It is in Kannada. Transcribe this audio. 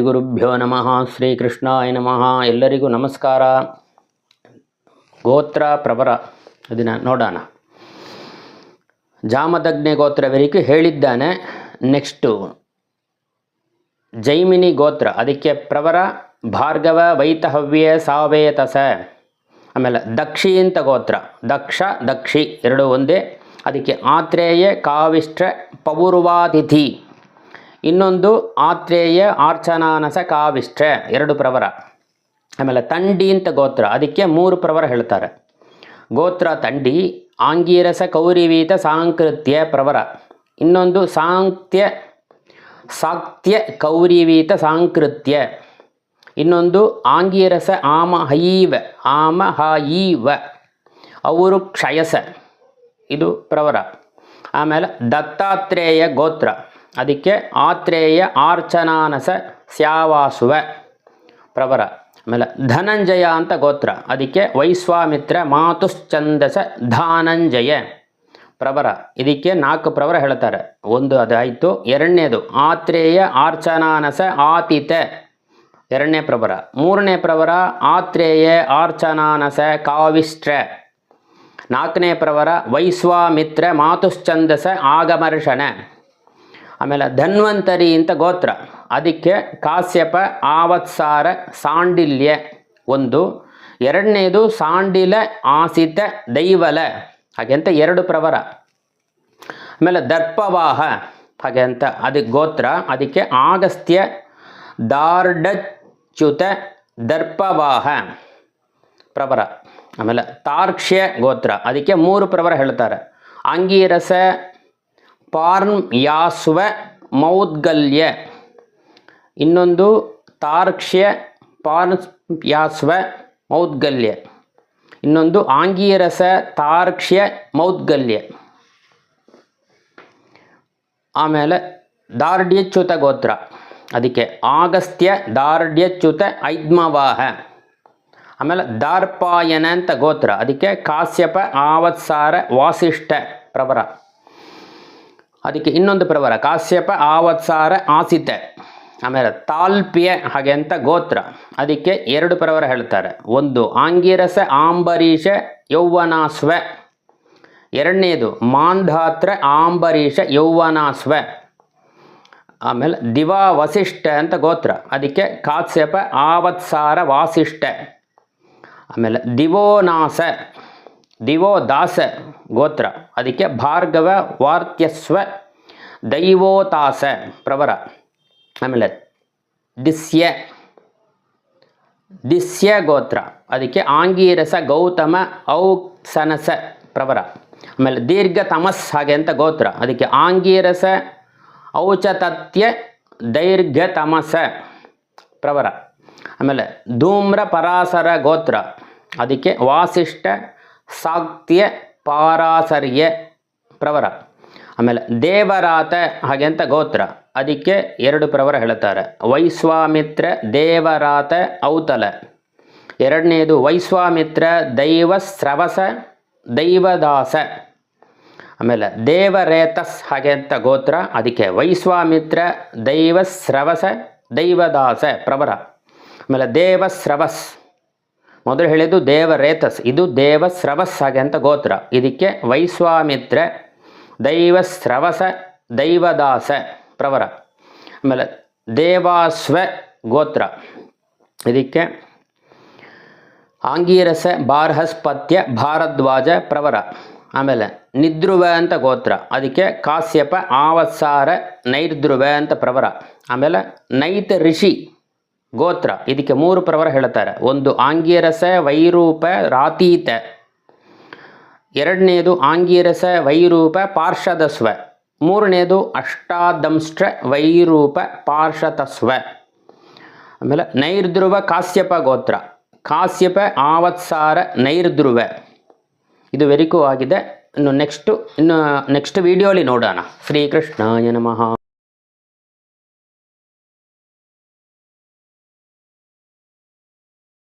ಗುರುಭ್ಯೋ ನಮಃ. ಶ್ರೀಕೃಷ್ಣಾಯ ನಮಃ. ಎಲ್ಲರಿಗೂ ನಮಸ್ಕಾರ. ಗೋತ್ರ ಪ್ರವರ ಅದನ್ನು ನೋಡೋಣ. ಜಾಮದಗ್ನಿ ಗೋತ್ರವರೆಗೂ ಹೇಳಿದ್ದಾನೆ. ನೆಕ್ಸ್ಟು ಜೈಮಿನಿ ಗೋತ್ರ, ಅದಕ್ಕೆ ಪ್ರವರ ಭಾರ್ಗವ ವೈತಹವ್ಯ ಸಾವೇತಸ. ಆಮೇಲೆ ದಕ್ಷಿ ಅಂತ ಗೋತ್ರ, ದಕ್ಷ ದಕ್ಷಿ ಎರಡು ಒಂದೇ. ಅದಕ್ಕೆ ಆತ್ರೇಯ ಕಾವಿಷ್ಠ ಪೌರ್ವಾತಿಥಿ. ಇನ್ನೊಂದು ಆತ್ರೇಯ ಆರ್ಚನಾನಸ ಕಾವಿಷ್ಠ ಎರಡು ಪ್ರವರ. ಆಮೇಲೆ ತಂಡಿ ಅಂತ ಗೋತ್ರ, ಅದಕ್ಕೆ ಮೂರು ಪ್ರವರ ಹೇಳ್ತಾರೆ. ಗೋತ್ರ ತಂಡಿ ಆಂಗೀರಸ ಕೌರಿವೀತ ಸಾಂಕೃತ್ಯ ಪ್ರವರ. ಇನ್ನೊಂದು ಸಾಕ್ತ್ಯ ಕೌರಿವೀತ ಸಾಂಕೃತ್ಯ. ಇನ್ನೊಂದು ಆಂಗೀರಸ ಆಮ ಹೈವ ಅವರು ಕ್ಷಯಸ ಇದು ಪ್ರವರ. ಆಮೇಲೆ ದತ್ತಾತ್ರೇಯ ಗೋತ್ರ, ಅದಕ್ಕೆ ಆತ್ರೇಯ ಆರ್ಚನಾನಸ ಸ್ಯಾವಾಸುವ ಪ್ರವರ. ಆಮೇಲೆ ಧನಂಜಯ ಅಂತ ಗೋತ್ರ, ಅದಕ್ಕೆ ವೈಶ್ವಾಮಿತ್ರ ಮಾತುಶ್ಚಂದಸ ಧಾನಂಜಯ ಪ್ರವರ. ಇದಕ್ಕೆ ನಾಲ್ಕು ಪ್ರವರ ಹೇಳ್ತಾರೆ. ಒಂದು ಅದಾಯಿತು. ಎರಡನೇದು ಆತ್ರೇಯ ಆರ್ಚನಾನಸ ಆತಿಥ ಎರಡನೇ ಪ್ರವರ. ಮೂರನೇ ಪ್ರವರ ಆತ್ರೇಯ ಆರ್ಚನಾನಸ ಕಾವಿಷ್ಠ. ನಾಲ್ಕನೇ ಪ್ರವರ ವೈಶ್ವಾಮಿತ್ರ ಮಾತುಶ್ಚಂದಸ ಆಗಮರ್ಷಣ. ಆಮೇಲೆ ಧನ್ವಂತರಿ ಅಂತ ಗೋತ್ರ, ಅದಕ್ಕೆ ಕಾಶ್ಯಪ ಆವತ್ಸಾರ ಸಾಂಡಿಲ್ಯ ಒಂದು. ಎರಡನೇದು ಸಾಂಡಿಲ ಆಸಿತ ದೈವಲ ಹಾಗೆ ಅಂತ ಎರಡು ಪ್ರವರ. ಆಮೇಲೆ ದರ್ಪವಾಹ ಹಾಗೆ ಅಂತ ಅದಕ್ಕೆ ಗೋತ್ರ, ಅದಕ್ಕೆ ಆಗಸ್ತ್ಯ ದಾರ್ಢಚ್ಯುತ ದರ್ಪವಾಹ ಪ್ರವರ. ಆಮೇಲೆ ತಾರ್ಕ್ಷ್ಯ ಗೋತ್ರ, ಅದಕ್ಕೆ ಮೂರು ಪ್ರವರ ಹೇಳ್ತಾರೆ. ಅಂಗೀರಸ ಪಾರ್ಮ್ಯಾಸ್ವ ಮೌದ್ಗಲ್ಯ. ಇನ್ನೊಂದು ತಾರ್ಕ್ಷ್ಯ ಪಾರ್ಮ್ಯಾಸ್ವ ಮೌದ್ಗಲ್ಯ. ಇನ್ನೊಂದು ಆಂಗೀರಸ ತಾರ್ಕ್ಷ್ಯ ಮೌದ್ಗಲ್ಯ. ಆಮೇಲೆ ದಾರ್ಢ್ಯಚ್ಯುತ ಗೋತ್ರ, ಅದಕ್ಕೆ ಆಗಸ್ತ್ಯ ದಾರ್ಢ್ಯಚ್ಯುತ ಐದ್ಮವಾಹ. ಆಮೇಲೆ ದಾರ್ಪಾಯನ ಅಂತ ಗೋತ್ರ, ಅದಕ್ಕೆ ಕಾಶ್ಯಪ ಆವತ್ಸಾರ ವಾಸಿಷ್ಠ ಪ್ರವರ. ಅದಕ್ಕೆ ಇನ್ನೊಂದು ಪ್ರವರ ಕಾಶ್ಯಪ ಆವತ್ಸಾರ ಆಸಿತ. ಆಮೇಲೆ ತಾಲ್ಪ್ಯ ಹಾಗೆ ಅಂತ ಗೋತ್ರ, ಅದಕ್ಕೆ ಎರಡು ಪ್ರವರ ಹೇಳ್ತಾರೆ. ಒಂದು ಆಂಗಿರಸ ಆಂಬರೀಷ ಯೌವನಾಸ್ವ. ಎರಡನೇದು ಮಾಂಧಾತ್ರ ಆಂಬರೀಷ ಯೌವನಾಸ್ವ. ಆಮೇಲೆ ದಿವಾ ವಸಿಷ್ಠ ಅಂತ ಗೋತ್ರ, ಅದಕ್ಕೆ ಕಾಶ್ಯಪ ಆವತ್ಸಾರ ವಾಸಿಷ್ಠ. ಆಮೇಲೆ ದಿವೋದಾಸ ಗೋತ್ರ, ಅದಕ್ಕೆ ಭಾರ್ಗವ ವಾರ್ತ್ಯಸ್ವ ದೈವೋತಾಸ ಪ್ರವರ. ಆಮೇಲೆ ದಿಸ್ಯ ಗೋತ್ರ, ಅದಕ್ಕೆ ಆಂಗೀರಸ ಗೌತಮ ಔಕ್ಸನಸ ಪ್ರವರ. ಆಮೇಲೆ ದೀರ್ಘತಮಸ್ ಹಾಗೆ ಅಂತ ಗೋತ್ರ, ಅದಕ್ಕೆ ಆಂಗೀರಸ ಔಚತತ್ಯ ದೈರ್ಘತಮಸ ಪ್ರವರ. ಆಮೇಲೆ ಧೂಮ್ರ ಪರಾಸರ ಗೋತ್ರ, ಅದಕ್ಕೆ ವಾಸಿಷ್ಠ ಸಾಕ್ತ್ಯ ಪಾರಾಸರ್ಯ ಪ್ರವರ. ಆಮೇಲೆ ದೇವರಾತ ಹಾಗೆ ಅಂತ ಗೋತ್ರ, ಅದಕ್ಕೆ ಎರಡು ಪ್ರವರ ಹೇಳ್ತಾರೆ. ವೈಶ್ವಾಮಿತ್ರ ದೇವರಾತ ಔತಲ. ಎರಡನೇದು ವೈಶ್ವಾಮಿತ್ರ ದೈವಸ್ರವಸ ದೈವದಾಸ. ಆಮೇಲೆ ದೇವರೇತಸ್ ಹಾಗೆ ಅಂತ ಗೋತ್ರ, ಅದಕ್ಕೆ ವೈಶ್ವಾಮಿತ್ರ ದೈವಸ್ರವಸ ದೈವದಾಸ ಪ್ರವರ. ಆಮೇಲೆ ದೇವಸ್ರವಸ್ ಮೊದಲು ಹೇಳಿದ್ದು ದೇವರೇತಸ್, ಇದು ದೇವಸ್ರವಸ್ ಹಾಗೆ ಅಂತ ಗೋತ್ರ, ಇದಕ್ಕೆ ವೈಶ್ವಾಮಿತ್ರ ದೈವಸ್ರವಸ ದೈವದಾಸ ಪ್ರವರ. ಆಮೇಲೆ ದೇವಾಸ್ವ ಗೋತ್ರ, ಇದಕ್ಕೆ ಆಂಗೀರಸ ಬಾರ್ಹಸ್ಪತ್ಯ ಭಾರದ್ವಾಜ ಪ್ರವರ. ಆಮೇಲೆ ನಿದ್ರುವ ಅಂತ ಗೋತ್ರ, ಅದಕ್ಕೆ ಕಾಶ್ಯಪ ಆವತ್ಸಾರ ನೈರ್ಧ್ರುವ ಅಂತ ಪ್ರವರ. ಆಮೇಲೆ ನೈತ ಋಷಿ ಗೋತ್ರ, ಇದಕ್ಕೆ ಮೂರು ಪ್ರವರ ಹೇಳ್ತಾರೆ. ಒಂದು ಆಂಗೀರಸ ವೈರೂಪ ರಾತೀತ. ಎರಡನೇದು ಆಂಗೀರಸ ವೈರೂಪ ಪಾರ್ಷದಸ್ವ. ಮೂರನೇದು ಅಷ್ಟಾದಂಷ್ಟ್ರ ವೈರೂಪ ಪಾರ್ಷತಸ್ವ. ಆಮೇಲೆ ನೈರ್ಧ್ರುವ ಕಾಶ್ಯಪ ಗೋತ್ರ, ಕಾಶ್ಯಪ ಆವತ್ಸಾರ ನೈರ್ಧ್ರುವ. ಇದು ವೆರಿಕೂ ಆಗಿದೆ. ಇನ್ನು ನೆಕ್ಸ್ಟ್ ವಿಡಿಯೋಲಿ ನೋಡೋಣ. ಶ್ರೀಕೃಷ್ಣಾಯ ನಮಃ.